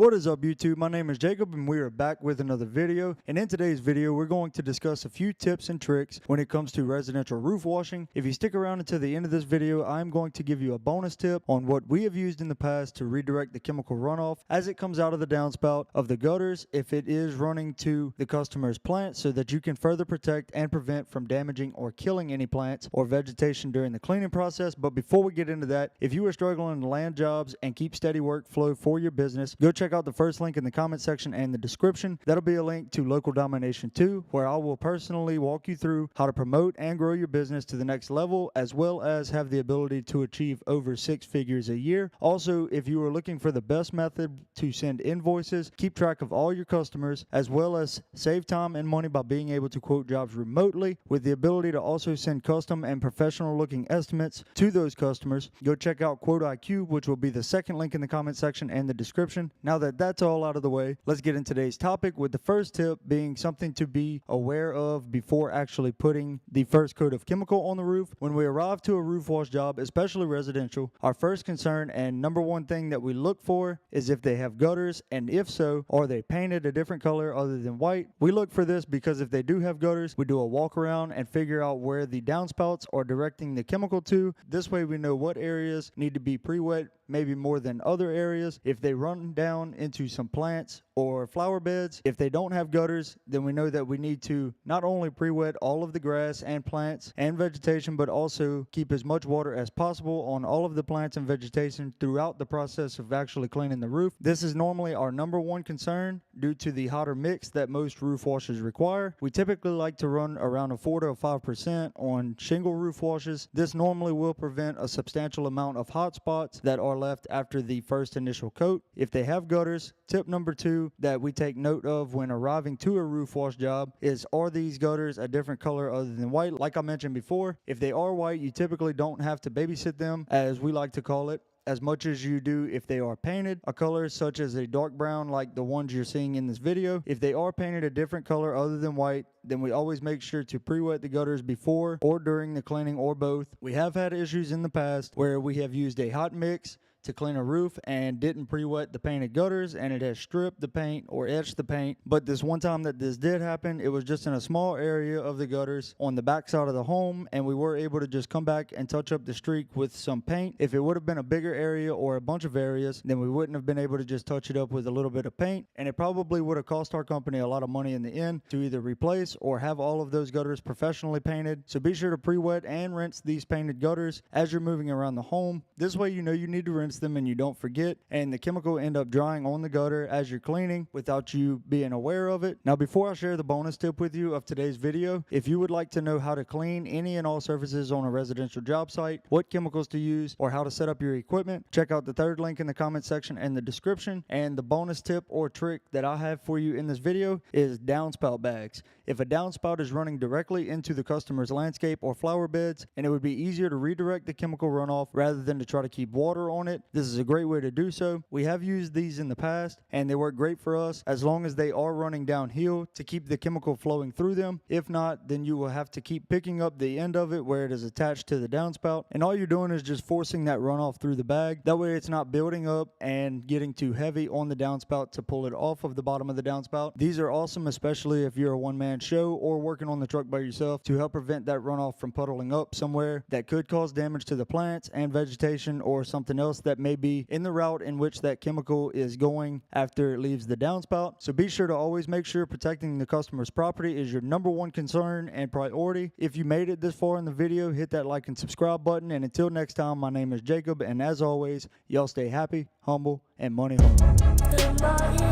What is up, YouTube? My name is Jacob and we are back with another video. And in today's video, we're going to discuss a few tips and tricks when it comes to residential roof washing. If you stick around until the end of this video, I'm going to give you a bonus tip on what we have used in the past to redirect the chemical runoff as it comes out of the downspout of the gutters if it is running to the customer's plant, so that you can further protect and prevent from damaging or killing any plants or vegetation during the cleaning process. But before we get into that, if you are struggling to land jobs and keep steady workflow for your business, go check out the first link in the comment section and the description. That'll be a link to Local Domination 2, where I will personally walk you through how to promote and grow your business to the next level, as well as have the ability to achieve over 6 figures a year. Also, if you are looking for the best method to send invoices, keep track of all your customers, as well as save time and money by being able to quote jobs remotely with the ability to also send custom and professional looking estimates to those customers, go check out 𝐃𝐨𝐬𝐢𝐧, which will be the second link in the comment section and the description. Now that that's all out of the way, let's get into today's topic, with the first tip being something to be aware of before actually putting the first coat of chemical on the roof. When we arrive to a roof wash job, especially residential, our first concern and number one thing that we look for is if they have gutters, and if so, are they painted a different color other than white. We look for this because if they do have gutters, we do a walk around and figure out where the downspouts are directing the chemical to. This way we know what areas need to be pre-wet, maybe more than other areas. If they run down into some plants or flower beds, if they don't have gutters, then we know that we need to not only pre-wet all of the grass and plants and vegetation, but also keep as much water as possible on all of the plants and vegetation throughout the process of actually cleaning the roof. This is normally our number one concern due to the hotter mix that most roof washes require. We typically like to run around a 4 to 5% on shingle roof washes. This normally will prevent a substantial amount of hot spots that are left after the first initial coat. If they have gutters, tip number 2 that we take note of when arriving to a roof wash job is, are these gutters a different color other than white? Like I mentioned before, if they are white, you typically don't have to babysit them, as we like to call it, as much as you do if they are painted a color such as a dark brown like the ones you're seeing in this video. If they are painted a different color other than white, then we always make sure to pre-wet the gutters before or during the cleaning, or both. We have had issues in the past where we have used a hot mix to clean a roof and didn't pre-wet the painted gutters, and it has stripped the paint or etched the paint. But this one time that this did happen, it was just in a small area of the gutters on the back side of the home, and we were able to just come back and touch up the streak with some paint. If it would have been a bigger area or a bunch of areas, then we wouldn't have been able to just touch it up with a little bit of paint, and it probably would have cost our company a lot of money in the end to either replace or have all of those gutters professionally painted. So be sure to pre-wet and rinse these painted gutters as you're moving around the home. This way you know you need to rinse them and you don't forget, and the chemical end up drying on the gutter as you're cleaning without you being aware of it. Now, before I share the bonus tip with you of today's video, if you would like to know how to clean any and all surfaces on a residential job site, what chemicals to use, or how to set up your equipment, check out the third link in the comment section and the description. And the bonus tip or trick that I have for you in this video is downspout bags. If a downspout is running directly into the customer's landscape or flower beds, and it would be easier to redirect the chemical runoff rather than to try to keep water on it, this is a great way to do so. We have used these in the past and they work great for us as long as they are running downhill to keep the chemical flowing through them. If not, then you will have to keep picking up the end of it where it is attached to the downspout, and all you're doing is just forcing that runoff through the bag. That way it's not building up and getting too heavy on the downspout to pull it off of the bottom of the downspout. These are awesome, especially if you're a one-man show or working on the truck by yourself, to help prevent that runoff from puddling up somewhere that could cause damage to the plants and vegetation or something else that may be in the route in which that chemical is going after it leaves the downspout. So be sure to always make sure protecting the customer's property is your number one concern and priority. If you made it this far in the video, hit that like and subscribe button. And until next time, my name is Jacob, and as always, y'all stay happy, humble, and money hungry.